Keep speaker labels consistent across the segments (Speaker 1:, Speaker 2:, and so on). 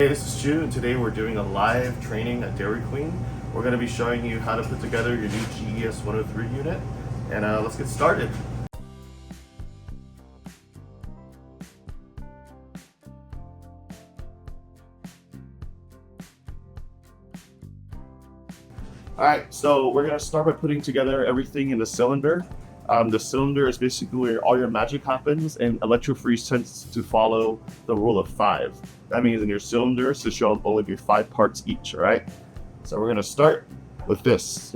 Speaker 1: this is Stu, and today we're doing a live training at Dairy Queen. We're going to be showing you how to put together your new GES103 unit, and let's get started. Alright, so we're going to start by putting together everything in the cylinder. The cylinder is basically where all your magic happens, and Electro tends to follow the rule of 5. That means in your cylinders to show only be 5 parts each, alright? So we're going to start with this.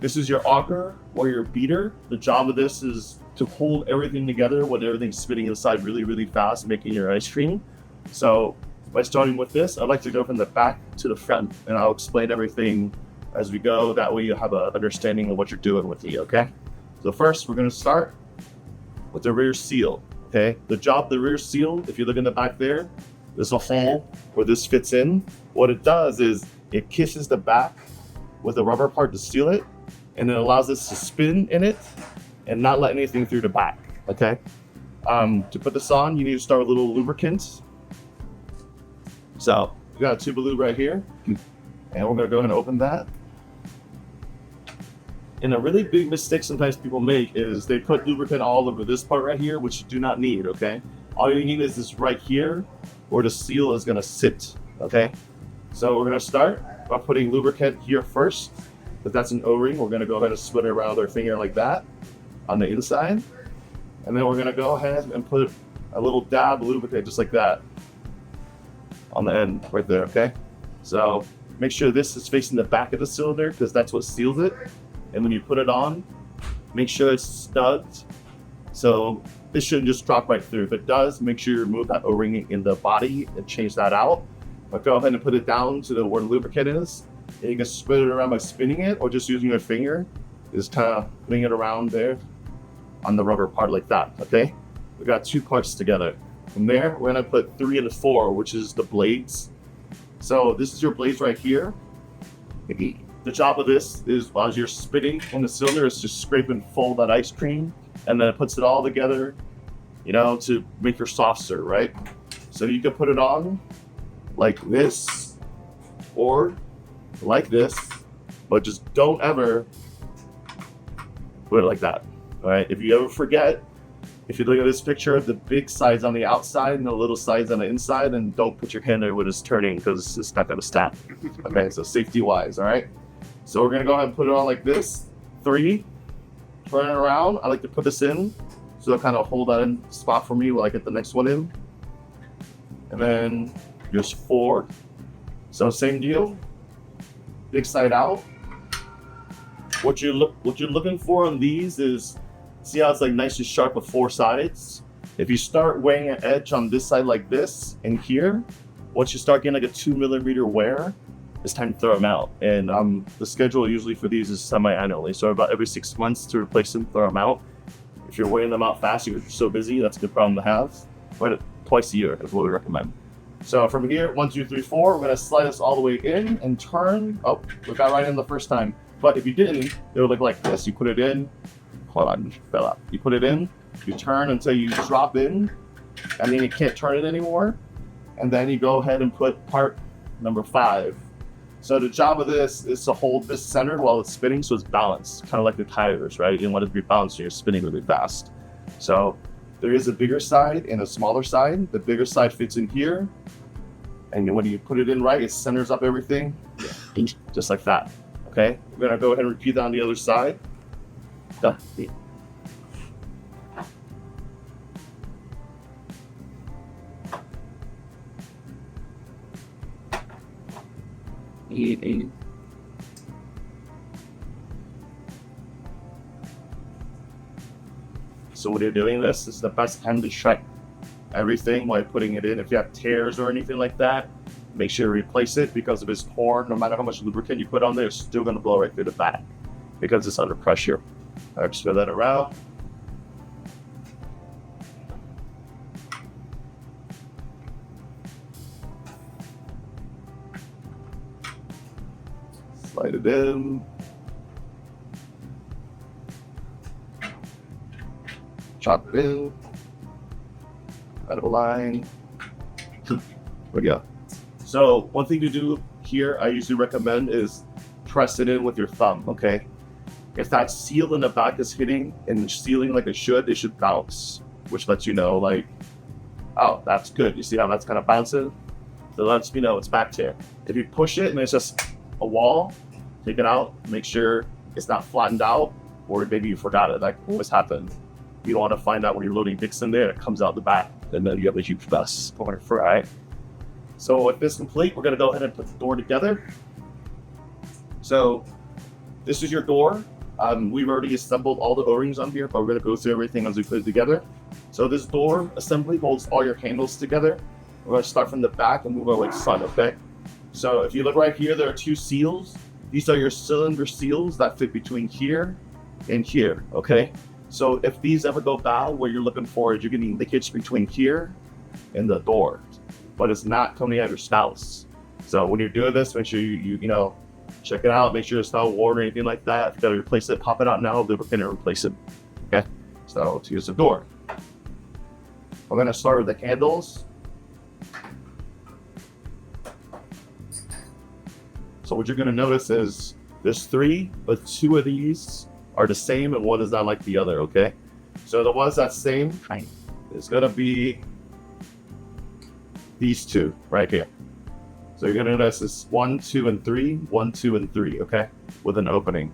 Speaker 1: This is your auger or your beater. The job of this is to hold everything together when everything's spinning inside really, really fast, making your ice cream. So by starting with this, I'd like to go from the back to the front, and I'll explain everything as we go. That way you have an understanding of what you're doing with it, okay? So first, we're going to start with the rear seal, okay? The job of the rear seal, if you look in the back there, there's a hole where this fits in. What it does is it kisses the back with a rubber part to seal it, and it allows this to spin in it and not let anything through the back, okay? To put this on, you need to start with a little lubricant. So we got a tube of lube right here, and we're going to go ahead and open that. And a really big mistake sometimes people make is they put lubricant all over this part right here, which you do not need, okay? All you need is this right here, where the seal is gonna sit, okay? So we're gonna start by putting lubricant here first. If that's an O-ring, we're gonna go ahead and split it around our finger like that on the inside. And then we're gonna go ahead and put a little dab of lubricant just like that on the end right there, okay? So make sure this is facing the back of the cylinder because that's what seals it. And when you put it on, make sure it's studs. So this shouldn't just drop right through. If it does, make sure you remove that O-ring in the body and change that out. But go ahead and put it down to where the lubricant is. And you can spin it around by spinning it, or just using your finger. Just kind of putting it around there on the rubber part like that, okay? We got 2 parts together. From there, we're gonna put 3 and 4, which is the blades. So this is your blades right here. The job of this is, as you're spinning on the cylinder, is just scrape and fold that ice cream, and then it puts it all together, you know, to make your soft serve, right? So you can put it on like this or like this, but just don't ever put it like that, all right? If you ever forget, if you look at this picture, the big side's on the outside and the little side's on the inside, and don't put your hand there when it's turning because it's not gonna snap, okay? So safety-wise, all right? So we're gonna go ahead and put it on like this. 3, turn it around. I like to put this in, so it'll kind of hold that in spot for me while I get the next one in. And then just 4. So same deal. Big side out. What you're looking for on these is, see how it's like nice and sharp with 4 sides? If you start weighing an edge on this side like this and here, once you start getting like a 2mm wear, it's time to throw them out. And the schedule usually for these is semi-annually, so about every 6 months to replace them, throw them out. If you're weighing them out fast, you're so busy, that's a good problem to have. Weigh it twice a year is what we recommend. So from here, 1, 2, 3, 4, we're gonna slide this all the way in and turn. Oh, we got right in the first time. But if you didn't, it would look like this. You put it in, hold on, fell out. You put it in, you turn until you drop in, and then you can't turn it anymore. And then you go ahead and put part number 5. So the job of this is to hold this centered while it's spinning so it's balanced, kind of like the tires, right? You want it to be balanced when you're spinning really fast. So there is a bigger side and a smaller side. The bigger side fits in here, and when you put it in right, it centers up everything, just like that, okay? We're gonna go ahead and repeat that on the other side. Done. So when you're doing this is the best time to check everything while putting it in. If you have tears or anything like that, make sure you replace it, because if it's torn, no matter how much lubricant you put on there, it's still gonna blow right through the back because it's under pressure. All right, spin that around. Slide it in. Chop it in. Out of line. There we go. So one thing to do here, I usually recommend is press it in with your thumb, okay? If that seal in the back is hitting and sealing like it should bounce, which lets you know like, oh, that's good. You see how that's kind of bouncing? So that lets me know it's back there. If you push it and it's just a wall, take it out, make sure it's not flattened out, or maybe you forgot it. That always happens. You don't want to find out when you're loading dicks in there, it comes out the back, and then you have a huge mess. All right. So with this complete, we're gonna go ahead and put the door together. So this is your door. We've already assembled all the O-rings on here, but we're gonna go through everything as we put it together. So this door assembly holds all your handles together. We're gonna start from the back and move our way to front, okay? So if you look right here, there are 2 seals. These are your cylinder seals that fit between here and here, okay? So if these ever go bad, what you're looking for is you're getting leakage between here and the door, but it's not coming out of your spouts. So when you're doing this, make sure you know, check it out, make sure it's not worn or anything like that. If you gotta replace it, pop it out now, lubricant and replace it, okay? So here's the door. I'm gonna start with the handles. So what you're gonna notice is there's 3, but 2 of these are the same and 1 is not like the other, okay? So the ones that's same is gonna be these 2 right here. So you're gonna notice this 1, 2, and 3, 1, 2, and 3, okay? With an opening.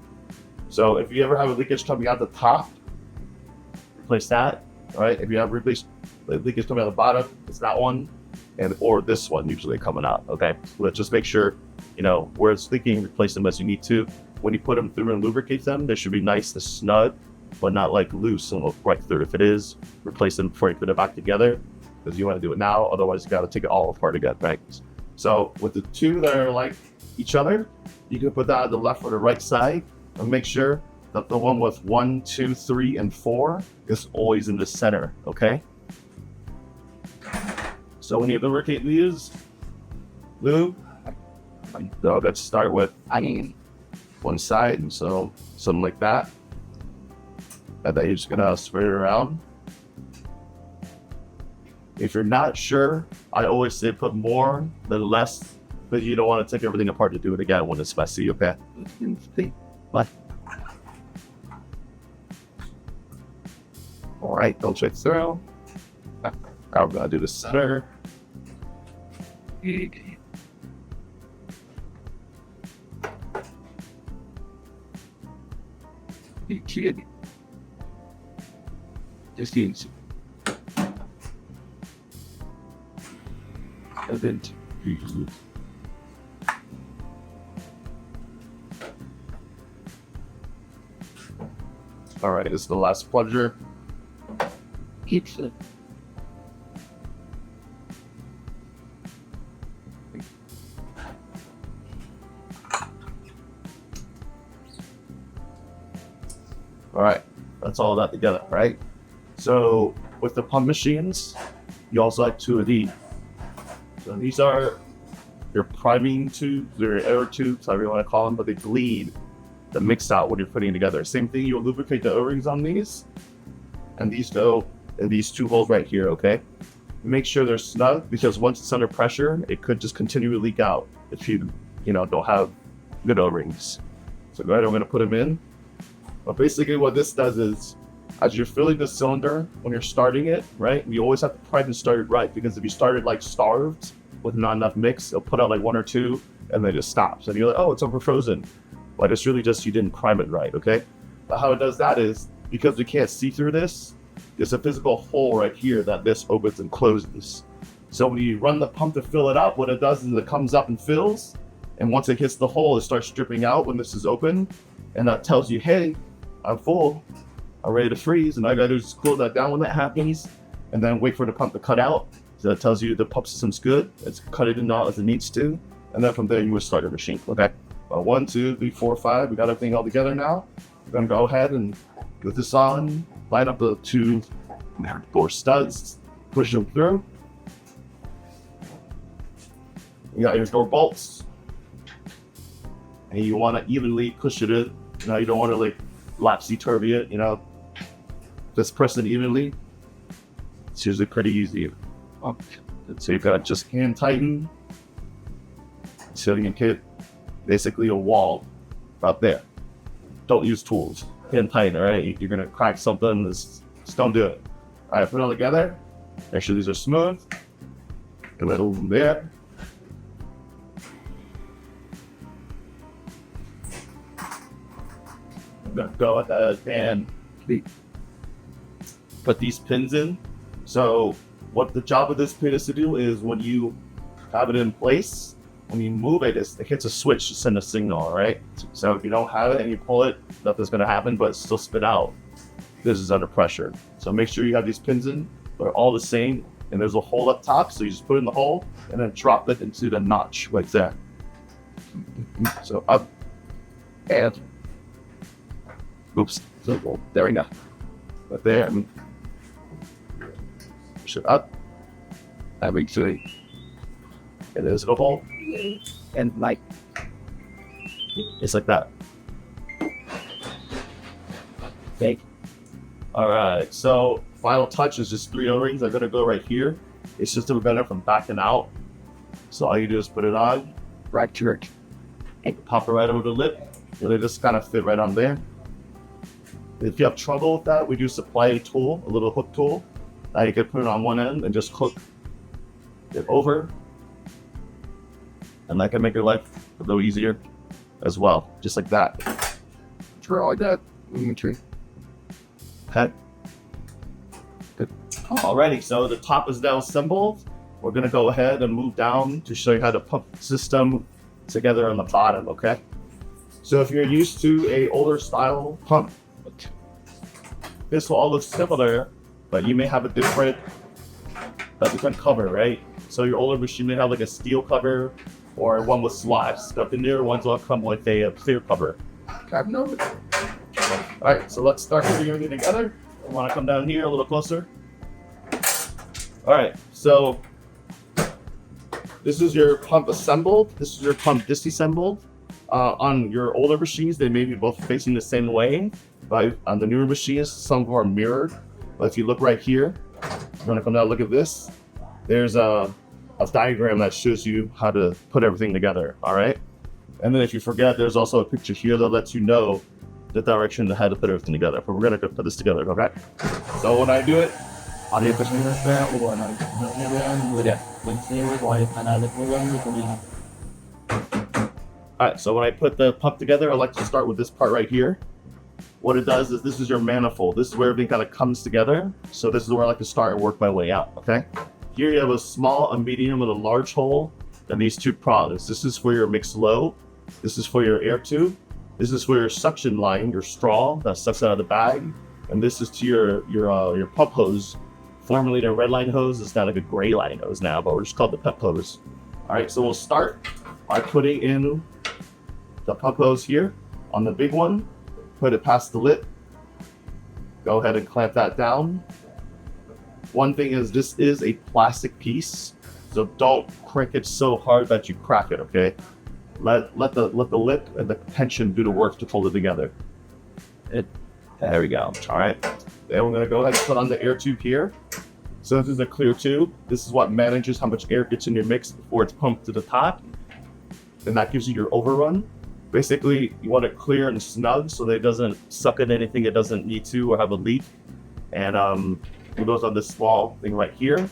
Speaker 1: So if you ever have a leakage coming out the top, replace that, all right? If you have leakage coming out the bottom, it's that one, or this one usually coming out, okay? Let's just make sure, you know, where it's leaking, replace them as you need to. When you put them through and lubricate them, they should be nice and snug, but not like loose and look right through. If it is, replace them before you put it back together, because you want to do it now, otherwise you gotta take it all apart again, right? So with the 2 that are like each other, you can put that on the left or the right side, and make sure that the one with 1, 2, 3, and 4 is always in the center, okay? So when you lubricate these, lube, so let's start with one side, and so something like that. And then you're just gonna spread it around. If you're not sure, I always say put more than less, but you don't want to take everything apart to do it again when it's messy, okay? But all right, go straight through. Now we're gonna do the center. Just easy. And then all right, this is the last plunger. Keeps it. All right, that's all that together, right? So with the pump machines, you also have 2 of these. So these are your priming tubes, or air tubes, however you want to call them, but they bleed the mix out when you're putting it together. Same thing, you'll lubricate the O-rings on these, and these go in these 2 holes right here, okay? Make sure they're snug, because once it's under pressure, it could just continue to leak out if you don't have good O-rings. So go ahead, I'm gonna put them in. But basically what this does is, as you're filling the cylinder, when you're starting it, right, you always have to prime and start it right, because if you started like starved with not enough mix, it'll put out like 1 or 2 and then it stops. And you're like, oh, it's over frozen. But it's really just you didn't prime it right, okay? But how it does that is, because we can't see through this, there's a physical hole right here that this opens and closes. So when you run the pump to fill it up, what it does is it comes up and fills, and once it hits the hole, it starts dripping out when this is open, and that tells you, hey, I'm full, I'm ready to freeze, and all I gotta do is just cool that down when that happens, and then wait for the pump to cut out. So that tells you the pump system's good, it's cut it in out as it needs to, and then from there you would start your machine, okay? 1, 2, 3, 4, 5, we got everything all together now. We're gonna go ahead and put this on, line up the 2 door studs, push them through. You got your door bolts, and you want to evenly push it in. You don't want to like lapsy-turvy it, just press it evenly. It's usually pretty easy. So you've got just hand tighten, So you can get basically a wall up there. Don't use tools. Pin tight, all right? You're gonna crack something, just don't do it. All right, put it all together. Make sure these are smooth. A little there. I'm gonna go ahead and put these pins in. So what the job of this pin is to do is when you have it in place, when you move it, it hits a switch to send a signal, all right? So if you don't have it and you pull it, nothing's gonna happen, but it's still spit out. This is under pressure. So make sure you have these pins in. They're all the same, and there's a hole up top, so you just put it in the hole and then drop it into the notch like that. So up and oops, so there we go. But there, push it up. That makes it. And there's a hole, and like it's like that. Okay. All right. So final touch is just 3 O-rings. I'm gonna go right here. It's just to prevent it from backing out. So all you do is put it on, right to it, and pop it right over the lip. So they just kind of fit right on there. If you have trouble with that, we do supply a tool, a little hook tool. Now you can put it on one end and just hook it over. And that can make your life a little easier as well, just like that. Try like that. Okay. Good. Alrighty, so the top is now assembled. We're gonna go ahead and move down to show you how to pump the system together on the bottom, okay? So if you're used to a older style pump, this will all look similar, but you may have a different cover, right? So your older machine may have like a steel cover or one with slots. The newer ones will come with a clear cover. Okay, no. All right, so let's start putting everything together. I want to come down here a little closer. All right, so this is your pump assembled. This is your pump disassembled. On your older machines, they may be both facing the same way, but on the newer machines, some of them are mirrored. But if you look right here, I'm gonna come down and look at this. There's a diagram that shows you how to put everything together, all right? And then if you forget, there's also a picture here that lets you know the direction of how to put everything together. But we're gonna go put this together, okay? So when I do it, all right, so when I put the pump together, I like to start with this part right here. What it does is this is your manifold. This is where everything kind of comes together. So this is where I like to start and work my way out, okay? Here you have a small, a medium, and a large hole, and these 2 prongs. This is for your mixed low. This is for your air tube. This is for your suction line, your straw that sucks out of the bag. And this is to your pump hose. Formerly the red line hose, it's not like a gray line hose now, but we're just called the pump hose. All right, so we'll start by putting in the pump hose here on the big one. Put it past the lip. Go ahead and clamp that down. One thing is this is a plastic piece, so don't crank it so hard that you crack it, okay? Let the lip and the tension do the work to hold it together. There we go. All right. Then we're gonna go ahead and put on the air tube here. So this is a clear tube. This is what manages how much air gets in your mix before it's pumped to the top. And that gives you your overrun. Basically, you want it clear and snug so that it doesn't suck in anything it doesn't need to or have a leak. And it goes on this small thing right here.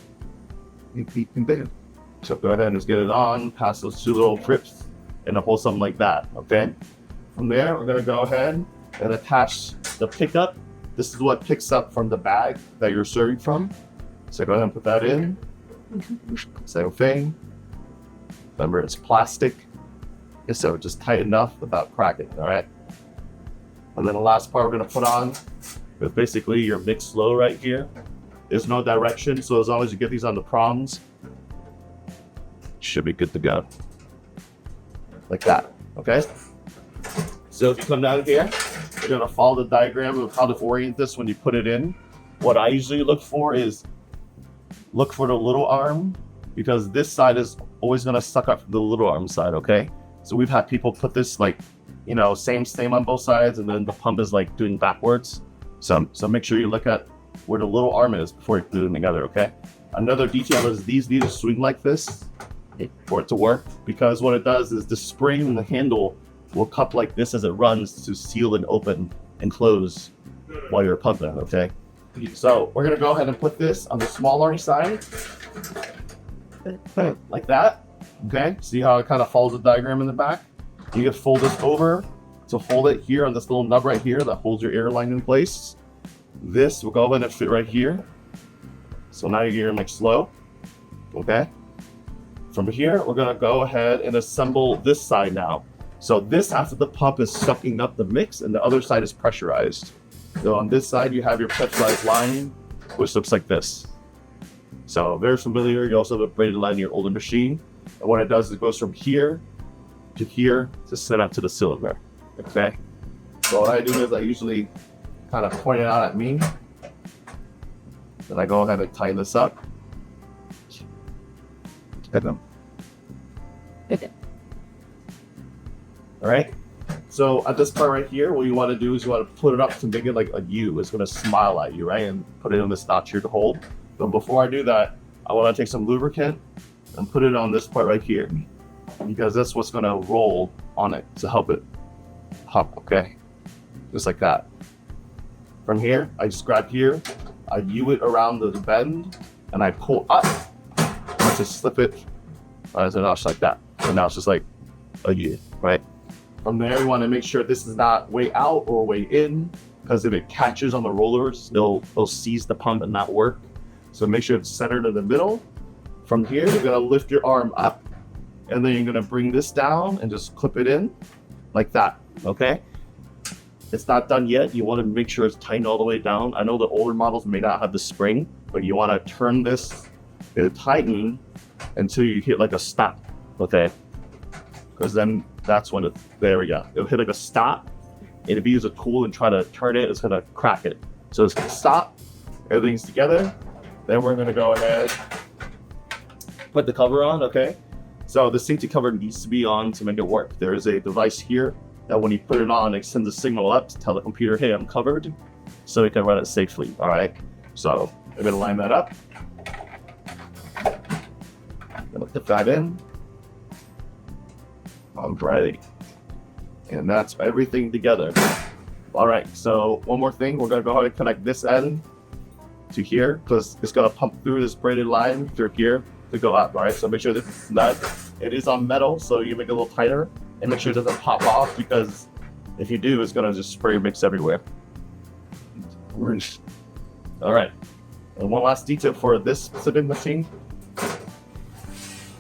Speaker 1: So go ahead and just get it on, pass those 2 little trips, and hold something like that, okay? From there, we're gonna go ahead and attach the pickup. This is what picks up from the bag that you're serving from. So go ahead and put that in. Same thing. Remember, it's plastic. So just tight enough without cracking, all right? And then the last part we're gonna put on is basically your mixed low right here. There's no direction, so as long as you get these on the prongs, you should be good to go. Like that, okay? So if you come down here, you're gonna follow the diagram of how to orient this when you put it in. What I usually look for is, look for the little arm, because this side is always gonna suck up the little arm side, okay? So we've had people put this like, you know, same on both sides, and then the pump is like doing backwards. So make sure you look at where the little arm is before you put them together, okay? Another detail is these need to swing like this. for it to work, because what it does is the spring in the handle will cup like this as it runs to seal and open and close while you're pumping, okay? So we're gonna go ahead and put this on the smaller side, like that, okay? See how it kind of follows the diagram in the back? You can fold this over to hold it here on this little nub right here that holds your air line in place. This will go ahead and fit right here. So now you're gearing like slow, okay? From here, we're gonna go ahead and assemble this side now. So this after the pump is sucking up the mix, and the other side is pressurized. So on this side, you have your pressurized line, which looks like this. So very familiar. You also have a braided line in your older machine. And what it does is it goes from here to send out to the cylinder, okay? So what I do is I usually kind of point it out at me. Then I go ahead and tighten this up. Hit them. All right. So at this part right here, what you want to do is you want to put it up to make it like a U. It's going to smile at you, right? And put it in this notch here to hold. But before I do that, I want to take some lubricant and put it on this part right here, because that's what's going to roll on it to help it hop, okay? Just like that. From here, I just grab here, I U it around the bend, and I pull up. I just slip it as a notch like that. So now it's just like a U, right? From there, you want to make sure this is not way out or way in, because if it catches on the rollers, they'll seize the pump and not work. So make sure it's centered in the middle. From here, you're gonna lift your arm up, and then you're gonna bring this down and just clip it in like that, okay? It's not done yet. You want to make sure it's tightened all the way down. I know the older models may not have the spring, but you want to turn this and tighten until you hit like a stop, okay? Because then that's when there we go. It'll hit like a stop, and if you use a tool and try to turn it, it's gonna crack it. So it's gonna stop, everything's together. Then we're gonna go ahead, put the cover on, okay? So the safety cover needs to be on to make it work. There is a device here that when you put it on, it sends a signal up to tell the computer, hey, I'm covered, so we can run it safely, all right? So I'm gonna line that up. Gonna put that in. Alrighty. And that's everything together. All right, so one more thing, we're gonna go ahead and connect this end to here, because it's gonna pump through this braided line through here to go up, all right? So make sure that it is on metal, so you make it a little tighter, and make sure it doesn't pop off, because if you do, it's gonna just spray mix everywhere. All right, and one last detail for this specific machine.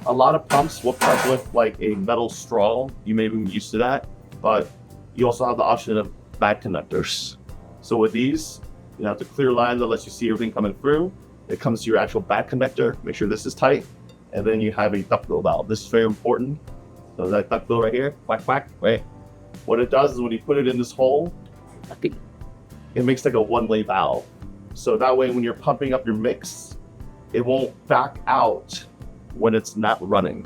Speaker 1: A lot of pumps will pump with like a metal straw. You may be used to that, but you also have the option of bag connectors. So with these, you have the clear line that lets you see everything coming through. It comes to your actual bag connector. Make sure this is tight. And then you have a duckbill valve. This is very important. So that duckbill right here, whack, whack, right? What it does is when you put it in this hole, it makes like a one-way valve. So that way when you're pumping up your mix, it won't back out when it's not running.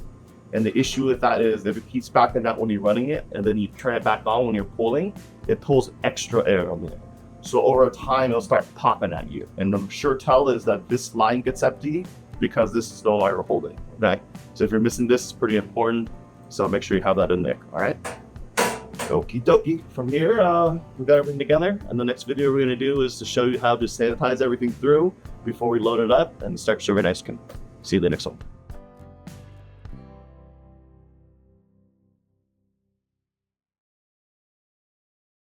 Speaker 1: And the issue with that is if it keeps backing out when you're running it, and then you turn it back on when you're pulling, it pulls extra air on it. So over time, it'll start popping at you. And the sure tell is that this line gets empty because this is no longer holding, okay? So if you're missing this, it's pretty important. So make sure you have that in there, all right? Okie dokie. From here, we got everything together. And the next video we're gonna do is to show you how to sanitize everything through before we load it up and start serving ice cream. See you in the next one.